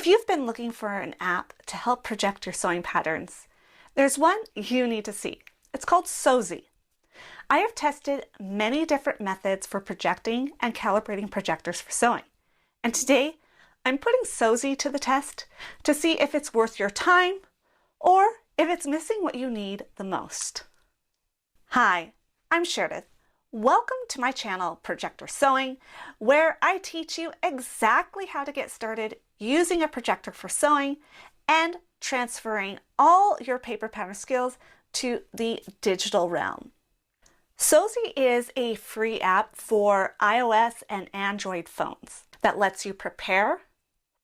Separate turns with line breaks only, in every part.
you've been looking for an app to help project your sewing patterns, there's one you need to see. It's called Sewsy. I have tested many different methods for projecting and calibrating projectors for sewing. And today, I'm putting Sewsy to the test to see if it's worth your time or if it's missing what you need the most. Hi, I'm Sheridith. Welcome to my channel, Projector Sewing, where I teach you exactly how to get started using a projector for sewing and transferring all your paper pattern skills to the digital realm. Sewsy is a free app for iOS and Android phones that lets you prepare,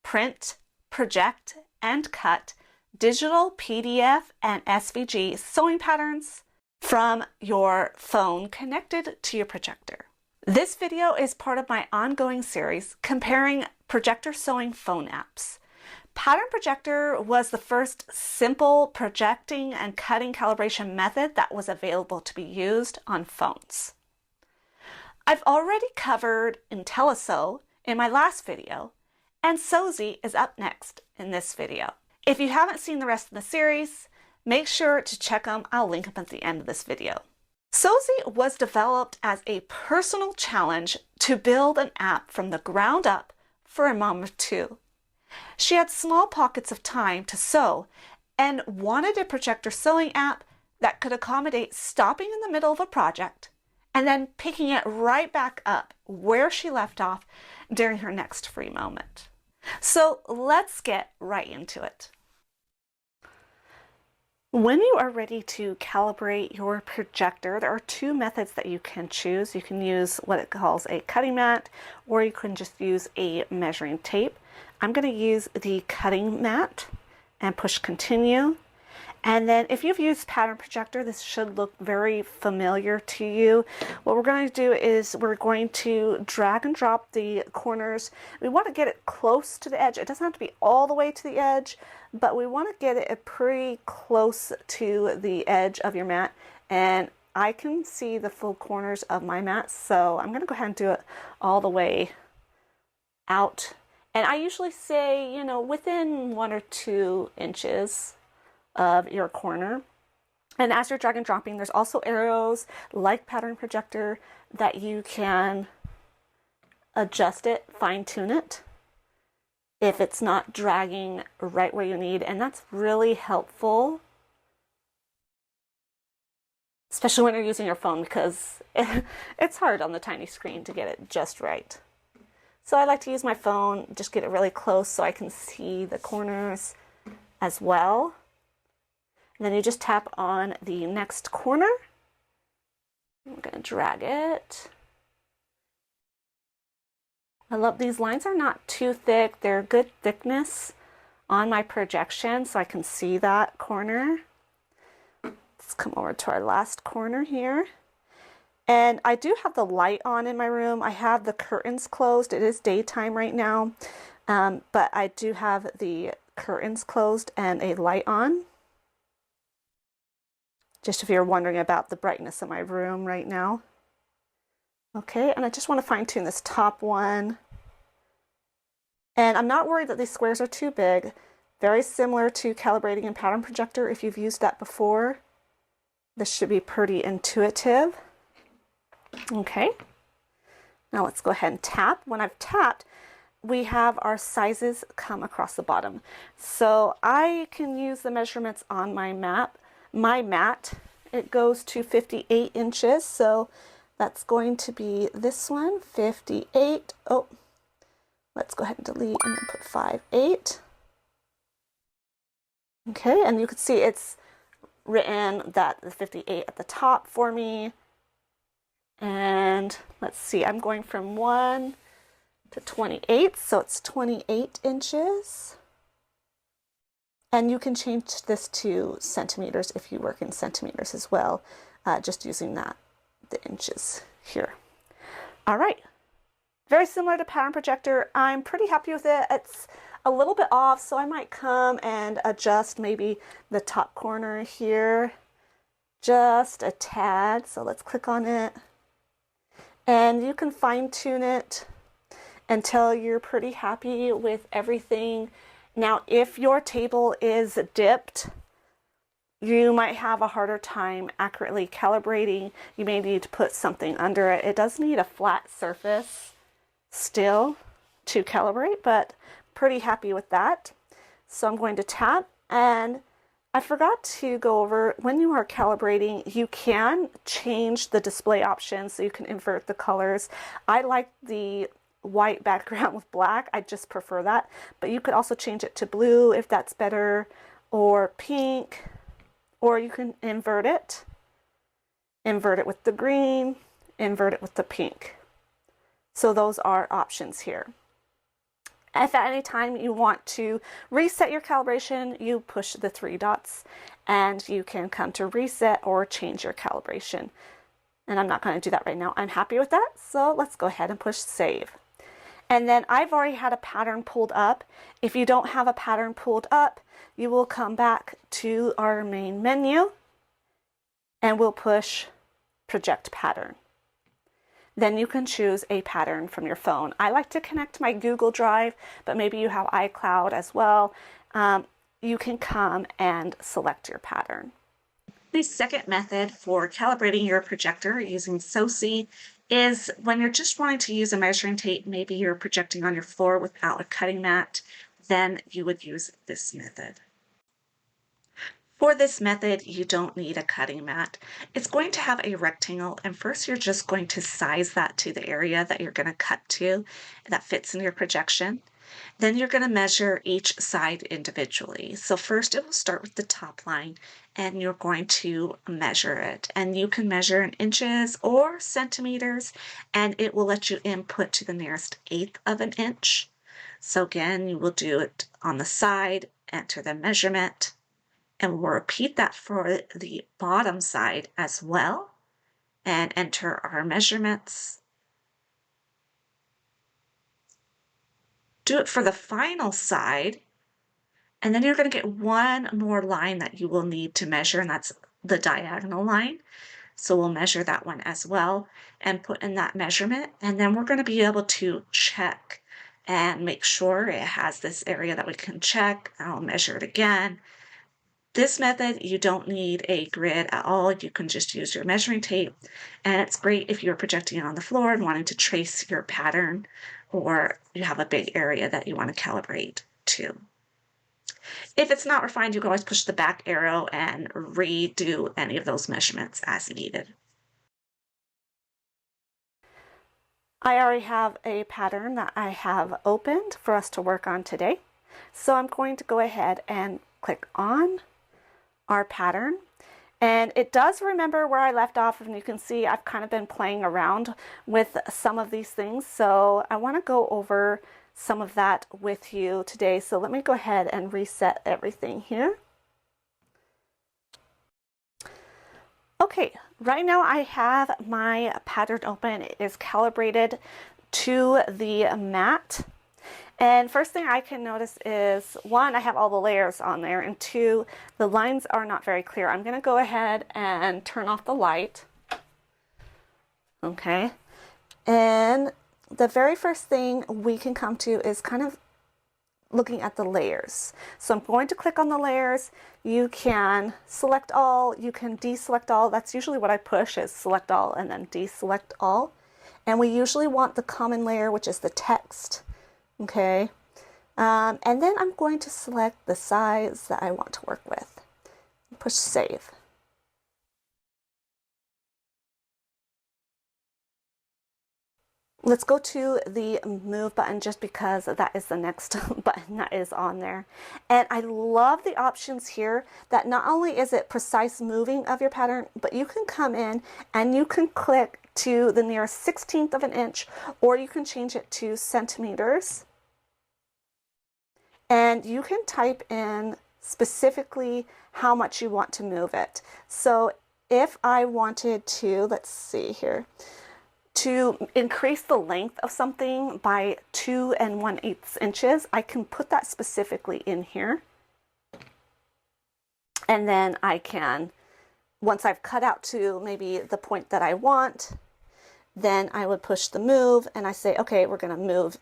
print, project, and cut digital PDF and SVG sewing patterns from your phone connected to your projector. This video is part of my ongoing series comparing projector sewing phone apps. Pattern Projector was the first simple projecting and cutting calibration method that was available to be used on phones. I've already covered IntelliSew in my last video, and Sewsy is up next in this video. If you haven't seen the rest of the series, make sure to check them. I'll link them at the end of this video. Sewsy was developed as a personal challenge to build an app from the ground up for a mom of two. She had small pockets of time to sew and wanted a projector sewing app that could accommodate stopping in the middle of a project and then picking it right back up where she left off during her next free moment. So let's get right into it. When you are ready to calibrate your projector, there are two methods that you can choose. You can use what it calls a cutting mat, or you can just use a measuring tape. I'm going to use the cutting mat and push continue. And then if you've used Pattern Projector, this should look very familiar to you. What we're going to do is we're going to drag and drop the corners. We want to get it close to the edge. It doesn't have to be all the way to the edge, but we want to get it pretty close to the edge of your mat. And I can see the full corners of my mat, so I'm going to go ahead and do it all the way out. And I usually say, you know, within 1 or 2 inches of your corner. And as you're drag and dropping, there's also arrows like Pattern Projector that you can adjust it, fine tune it if it's not dragging right where you need. And that's really helpful, especially when you're using your phone, because it's hard on the tiny screen to get it just right. So I like to use my phone, just get it really close so I can see the corners as well. And then you just tap on the next corner. I'm going to drag it. I love these lines are not too thick. They're good thickness on my projection so I can see that corner. Let's come over to our last corner here. And I do have the light on in my room. I have the curtains closed. It is daytime right now, but I do have the curtains closed and a light on. Just if you're wondering about the brightness of my room right now. Okay, and I just want to fine tune this top one. And I'm not worried that these squares are too big. Very similar to calibrating in Pattern Projector. If you've used that before, this should be pretty intuitive. Okay, now let's go ahead and tap. When I've tapped, we have our sizes come across the bottom. So I can use the measurements on my mat. It goes to 58 inches, so that's going to be this one, 58. Oh, let's go ahead and delete and then put 58. Okay, and you can see it's written that the 58 at the top for me. And let's see, I'm going from 1 to 28, so it's 28 inches. And you can change this to centimeters if you work in centimeters as well, just using the inches here. All right, very similar to Pattern Projector. I'm pretty happy with it. It's a little bit off, so I might come and adjust maybe the top corner here, just a tad. So let's click on it. And you can fine tune it until you're pretty happy with everything Now, if your table is dipped, you might have a harder time accurately calibrating. You may need to put something under it. It does need a flat surface still to calibrate, but pretty happy with that. So I'm going to tap, and I forgot to go over, when you are calibrating, you can change the display options so you can invert the colors. I like the white background with black. I just prefer that, but you could also change it to blue if that's better, or pink, or you can invert it with the green, invert it with the pink. So those are options here. If at any time you want to reset your calibration, you push the 3 dots and you can come to reset or change your calibration. And I'm not going to do that right now. I'm happy with that. So let's go ahead and push save. And then I've already had a pattern pulled up. If you don't have a pattern pulled up, you will come back to our main menu and we'll push project pattern. Then you can choose a pattern from your phone. I like to connect my Google Drive, but maybe you have iCloud as well. You can come and select your pattern. The second method for calibrating your projector using Sewsy is when you're just wanting to use a measuring tape, maybe you're projecting on your floor without a cutting mat, then you would use this method. For this method, you don't need a cutting mat. It's going to have a rectangle, and first you're just going to size that to the area that you're going to cut to that fits in your projection. Then you're going to measure each side individually. So first it will start with the top line, and you're going to measure it. And you can measure in inches or centimeters, and it will let you input to the nearest eighth of an inch. So again, you will do it on the side, enter the measurement, and we'll repeat that for the bottom side as well, and enter our measurements. Do it for the final side, and then you're going to get one more line that you will need to measure, and that's the diagonal line. So we'll measure that one as well and put in that measurement, and then we're going to be able to check and make sure it has this area that we can check. I'll measure it again. This method, you don't need a grid at all. You can just use your measuring tape, and it's great if you're projecting on the floor and wanting to trace your pattern, or you have a big area that you want to calibrate to. If it's not refined, you can always push the back arrow and redo any of those measurements as needed. I already have a pattern that I have opened for us to work on today. So I'm going to go ahead and click on our pattern, and it does remember where I left off, and you can see I've kind of been playing around with some of these things, so I want to go over some of that with you today. So let me go ahead and reset everything here. Okay, right now I have my pattern open. It is calibrated to the mat. And first thing I can notice is, one, I have all the layers on there, and two, the lines are not very clear. I'm going to go ahead and turn off the light. Okay. And the very first thing we can come to is kind of looking at the layers. So I'm going to click on the layers. You can select all, you can deselect all. That's usually what I push, is select all and then deselect all. And we usually want the common layer, which is the text. Okay, and then I'm going to select the size that I want to work with. Push save. Let's go to the move button, just because that is the next button that is on there. And I love the options here that not only is it precise moving of your pattern, but you can come in and you can click to the nearest 16th of an inch, or you can change it to centimeters. And you can type in specifically how much you want to move it. So if I wanted to, let's see here, to increase the length of something by 2 1/8 inches, I can put that specifically in here. And then I can, once I've cut out to maybe the point that I want, then I would push the move and I say, okay, we're going to move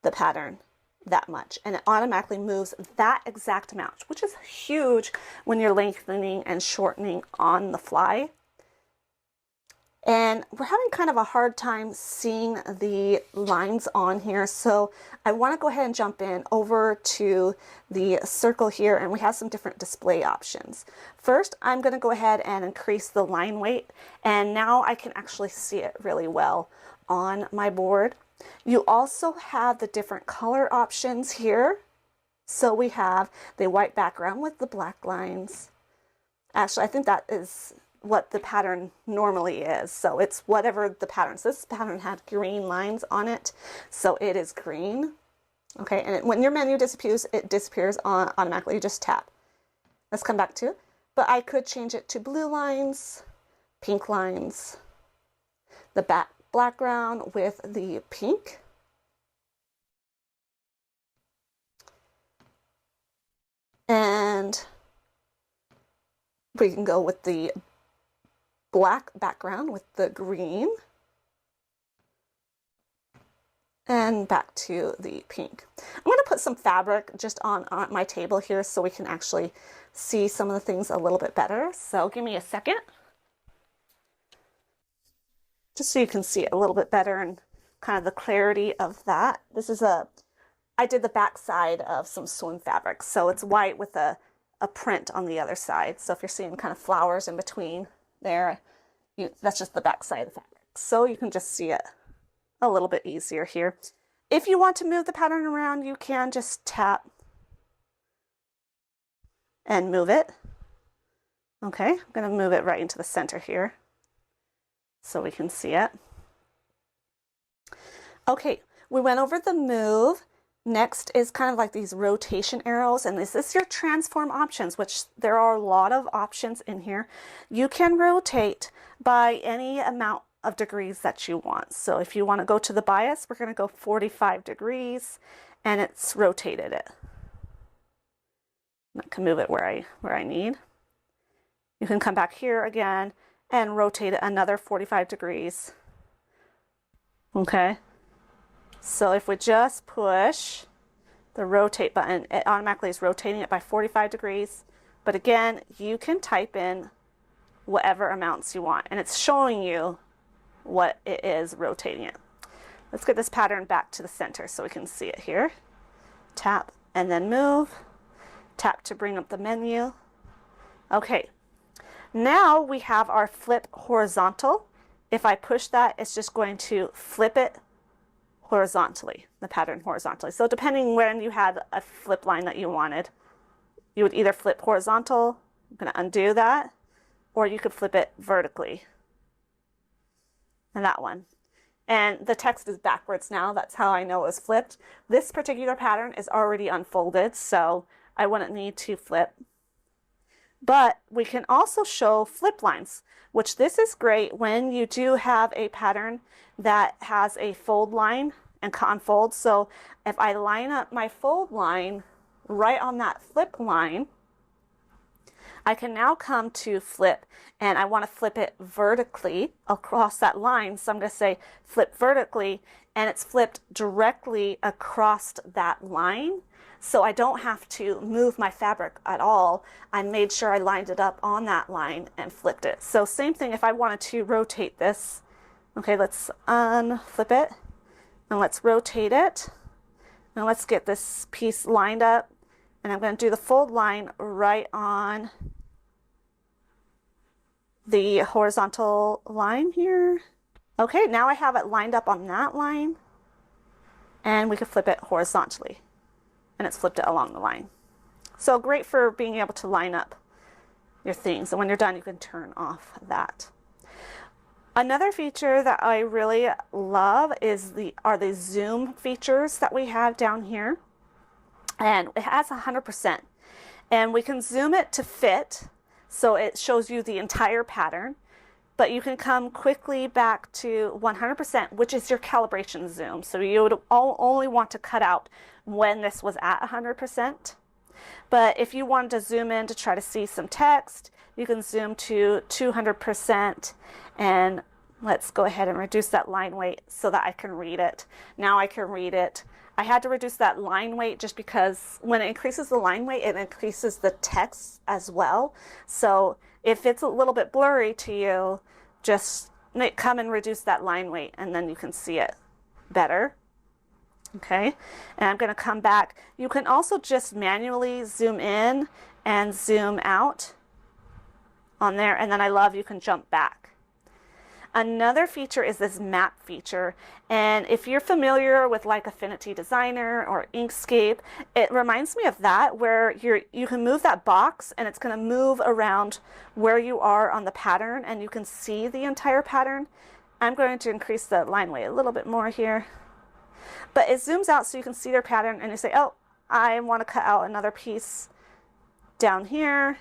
the pattern that much, and it automatically moves that exact amount, which is huge when you're lengthening and shortening on the fly. And we're having kind of a hard time seeing the lines on here, so I want to go ahead and jump in over to the circle here, and we have some different display options. First, I'm going to go ahead and increase the line weight, and now I can actually see it really well on my board. You also have the different color options here. So we have the white background with the black lines. Actually, I think that is what the pattern normally is. So it's whatever the pattern. So this pattern had green lines on it, so it is green. Okay, and when your menu disappears, it disappears automatically. You just tap. Let's come back to it. But I could change it to blue lines, pink lines, the background with the pink. And we can go with the black background with the green. And back to the pink. I'm going to put some fabric just on my table here so we can actually see some of the things a little bit better. So give me a second. Just so you can see it a little bit better and kind of the clarity of that. This is I did the back side of some swim fabric. So it's white with a print on the other side. So if you're seeing kind of flowers in between there, that's just the back side of the fabric. So you can just see it a little bit easier here. If you want to move the pattern around, you can just tap and move it. Okay, I'm going to move it right into the center here so we can see it. Okay, we went over the move. Next is kind of like these rotation arrows, and this is your transform options, which there are a lot of options in here. You can rotate by any amount of degrees that you want. So if you want to go to the bias, we're going to go 45 degrees, and it's rotated it. I can move it where I need. You can come back here again and rotate it another 45 degrees. Okay. So if we just push the rotate button, it automatically is rotating it by 45 degrees. But again, you can type in whatever amounts you want, and it's showing you what it is rotating it. Let's get this pattern back to the center so we can see it here. Tap and then move. Tap to bring up the menu. Okay, now we have our flip horizontal. If I push that, it's just going to flip it horizontally, the pattern horizontally. So depending when you had a flip line that you wanted, you would either flip horizontal, I'm going to undo that, or you could flip it vertically. And that one. And the text is backwards now. That's how I know it was flipped. This particular pattern is already unfolded, so I wouldn't need to flip. But we can also show flip lines, which this is great when you do have a pattern that has a fold line and unfold. So if I line up my fold line right on that flip line, I can now come to flip, and I want to flip it vertically across that line. So I'm going to say flip vertically, and it's flipped directly across that line. So I don't have to move my fabric at all. I made sure I lined it up on that line and flipped it. So same thing if I wanted to rotate this. Okay, let's unflip it, and let's rotate it. And let's get this piece lined up. And I'm going to do the fold line right on the horizontal line here. Okay, now I have it lined up on that line, and we can flip it horizontally, and it's flipped it along the line. So great for being able to line up your things, and when you're done, you can turn off that. Another feature that I really love is are the zoom features that we have down here. And it has 100%, and we can zoom it to fit, so it shows you the entire pattern, but you can come quickly back to 100%, which is your calibration zoom. So you would only want to cut out when this was at 100%. But if you wanted to zoom in to try to see some text, you can zoom to 200%, and let's go ahead and reduce that line weight so that I can read it. Now I can read it I had to reduce that line weight just because when it increases the line weight, it increases the text as well. So if it's a little bit blurry to you, just come and reduce that line weight and then you can see it better. Okay, and I'm going to come back. You can also just manually zoom in and zoom out on there, and then I love you can jump back. Another feature is this map feature, and if you're familiar with like Affinity Designer or Inkscape, it reminds me of that, where you can move that box and it's going to move around where you are on the pattern and you can see the entire pattern. I'm going to increase the line weight a little bit more here, but it zooms out so you can see their pattern and you say, oh, I want to cut out another piece down here.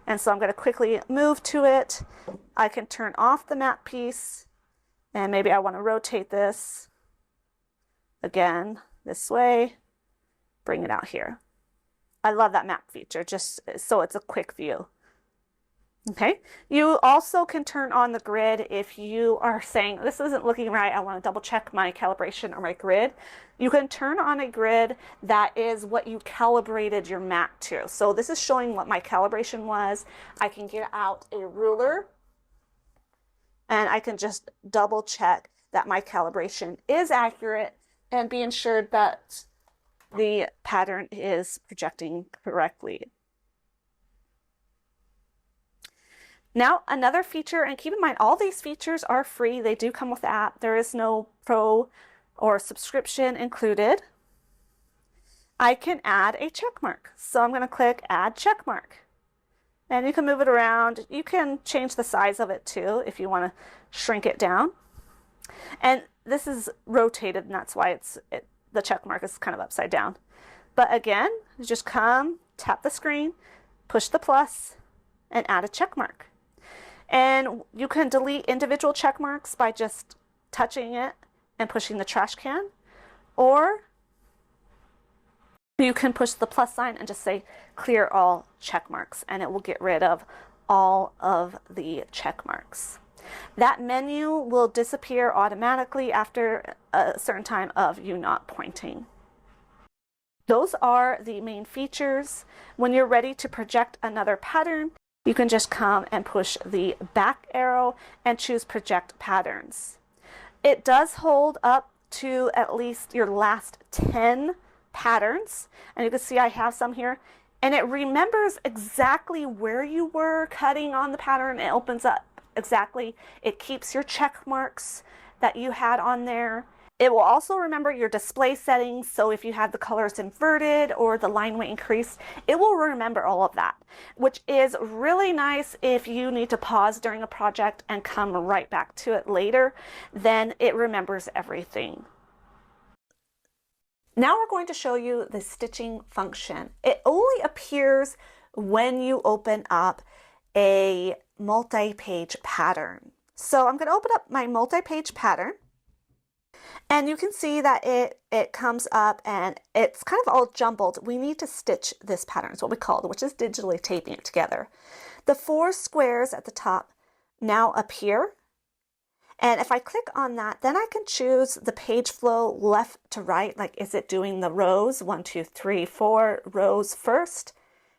And so I'm going to quickly move to it. I can turn off the map piece, and maybe I want to rotate this again this way, bring it out here. I love that map feature, just so it's a quick view. Okay, you also can turn on the grid if you are saying, this isn't looking right, I want to double check my calibration or my grid. You can turn on a grid that is what you calibrated your map to. So this is showing what my calibration was. I can get out a ruler and I can just double check that my calibration is accurate and be ensured that the pattern is projecting correctly. Now, another feature, and keep in mind, all these features are free. They do come with the app. There is no pro or subscription included. I can add a check mark. So I'm going to click Add Check Mark. And you can move it around. You can change the size of it too if you want to shrink it down. And this is rotated, and that's why the check mark is kind of upside down. But again, you just come, tap the screen, push the plus, and add a check mark. And you can delete individual check marks by just touching it and pushing the trash can, or you can push the plus sign and just say clear all check marks, and it will get rid of all of the check marks. That menu will disappear automatically after a certain time of you not pointing. Those are the main features. When you're ready to project another pattern, you can just come and push the back arrow and choose Project Patterns. It does hold up to at least your last 10 patterns, and you can see I have some here, and it remembers exactly where you were cutting on the pattern. It opens up exactly. It keeps your check marks that you had on there. It will also remember your display settings, so if you have the colors inverted or the line weight increased, it will remember all of that, which is really nice if you need to pause during a project and come right back to it later. Then it remembers everything. Now we're going to show you the stitching function. It only appears when you open up a multi-page pattern. So I'm going to open up my multi-page pattern. And you can see that it comes up and it's kind of all jumbled. We need to stitch this pattern, is what we call it, which is digitally taping it together. The 4 squares at the top now appear. And if I click on that, then I can choose the page flow left to right. Like, is it doing the rows, 1, 2, 3, 4 rows first,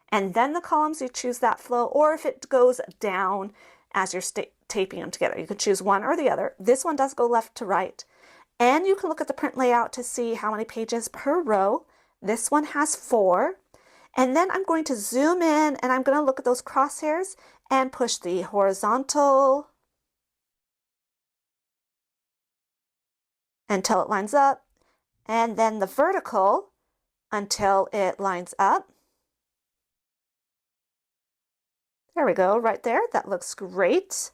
and then the columns? You choose that flow. Or if it goes down as you're taping them together, you can choose one or the other. This one does go left to right. And you can look at the print layout to see how many pages per row. This one has 4. And then I'm going to zoom in and I'm going to look at those crosshairs and push the horizontal until it lines up, and then the vertical until it lines up. There we go, right there. That looks great.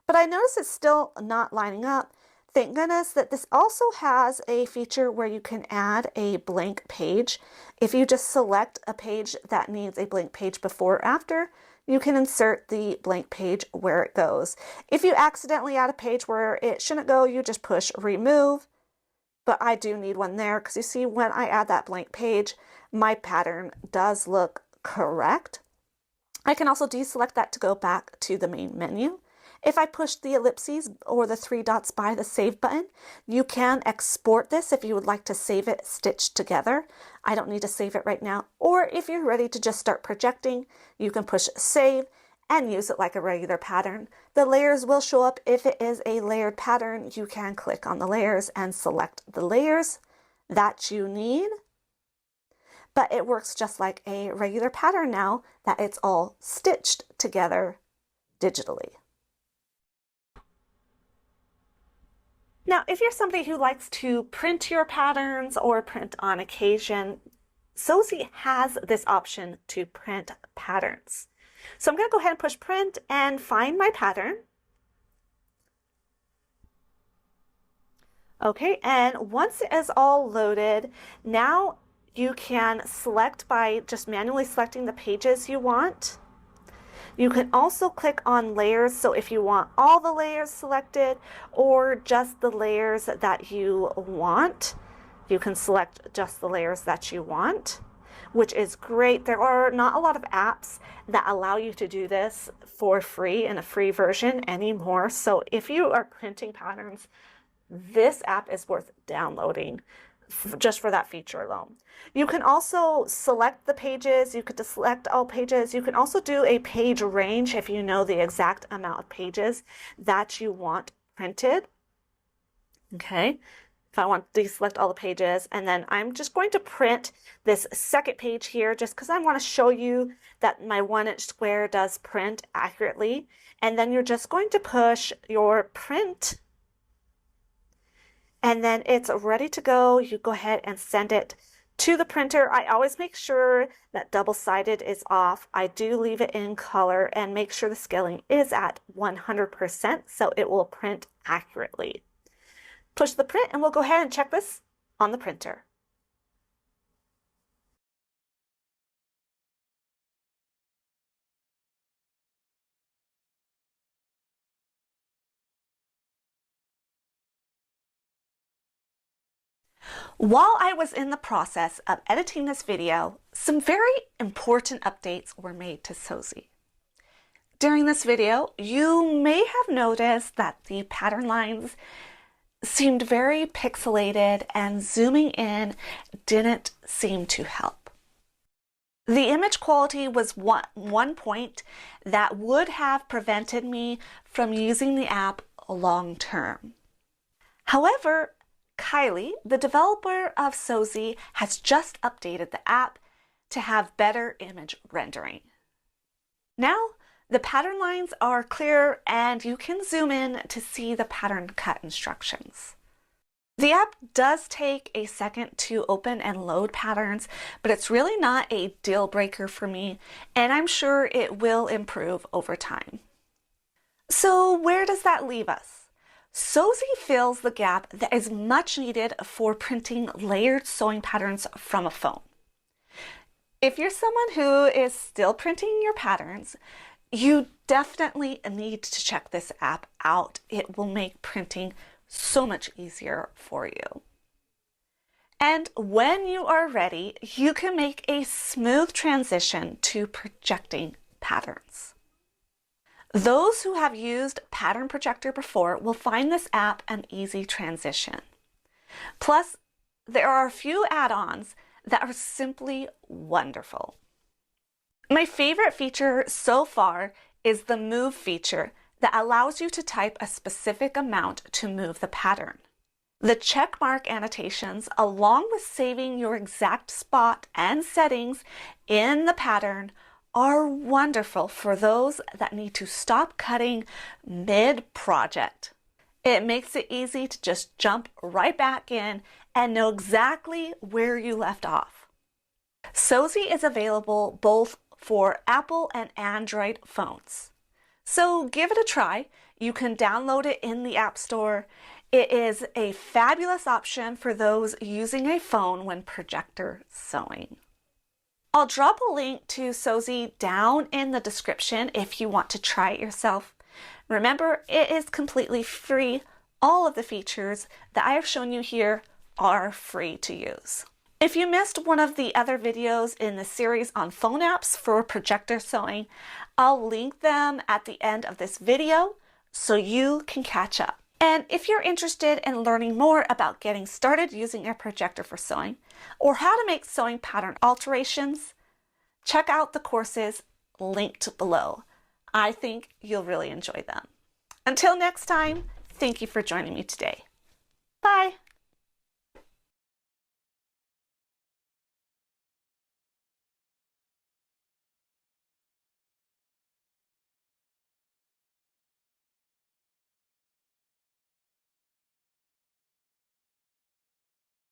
But I notice it's still not lining up. Thank goodness that this also has a feature where you can add a blank page. If you just select a page that needs a blank page before or after, you can insert the blank page where it goes. If you accidentally add a page where it shouldn't go, you just push remove. But I do need one there because you see when I add that blank page, my pattern does look correct. I can also deselect that to go back to the main menu. If I push the ellipses or the three dots by the save button, you can export this if you would like to save it stitched together. I don't need to save it right now. Or if you're ready to just start projecting, you can push save and use it like a regular pattern. The layers will show up. If it is a layered pattern, you can click on the layers and select the layers that you need. But it works just like a regular pattern now that it's all stitched together digitally. Now, if you're somebody who likes to print your patterns or print on occasion, Sewsy has this option to print patterns. So I'm going to go ahead and push print and find my pattern. Okay, and once it is all loaded, now you can select by just manually selecting the pages you want. You can also click on layers, so if you want all the layers selected or just the layers that you want, you can select just the layers that you want, which is great. There are not a lot of apps that allow you to do this for free in a free version anymore. So if you are printing patterns, this app is worth downloading just for that feature alone. You can also select the pages. You could select all pages. You can also do a page range if you know the exact amount of pages that you want printed. Okay, if I want to deselect all the pages, and then I'm just going to print this second page here just because I want to show you that my 1-inch square does print accurately. And then you're just going to push your print, and then it's ready to go. You go ahead and send it to the printer. I always make sure that double-sided is off. I do leave it in color and make sure the scaling is at 100% so it will print accurately. Push the print and we'll go ahead and check this on the printer. While I was in the process of editing this video, some very important updates were made to Sewsy. During this video, you may have noticed that the pattern lines seemed very pixelated and zooming in didn't seem to help. The image quality was one point that would have prevented me from using the app long term. However, Kylie, the developer of Sewsy, has just updated the app to have better image rendering. Now, the pattern lines are clear and you can zoom in to see the pattern cut instructions. The app does take a second to open and load patterns, but it's really not a deal breaker for me, and I'm sure it will improve over time. So where does that leave us? Sewsy fills the gap that is much needed for printing layered sewing patterns from a phone. If you're someone who is still printing your patterns, you definitely need to check this app out. It will make printing so much easier for you. And when you are ready, you can make a smooth transition to projecting patterns. Those who have used Pattern Projector before will find this app an easy transition. Plus, there are a few add-ons that are simply wonderful. My favorite feature so far is the Move feature that allows you to type a specific amount to move the pattern. The checkmark annotations, along with saving your exact spot and settings in the pattern, are wonderful for those that need to stop cutting mid-project. It makes it easy to just jump right back in and know exactly where you left off. Sewsy is available both for Apple and Android phones. So give it a try. You can download it in the App Store. It is a fabulous option for those using a phone when projector sewing. I'll drop a link to Sewsy down in the description if you want to try it yourself. Remember, it is completely free. All of the features that I have shown you here are free to use. If you missed one of the other videos in the series on phone apps for projector sewing, I'll link them at the end of this video so you can catch up. And if you're interested in learning more about getting started using a projector for sewing, or how to make sewing pattern alterations, check out the courses linked below. I think you'll really enjoy them. Until next time, thank you for joining me today. Bye.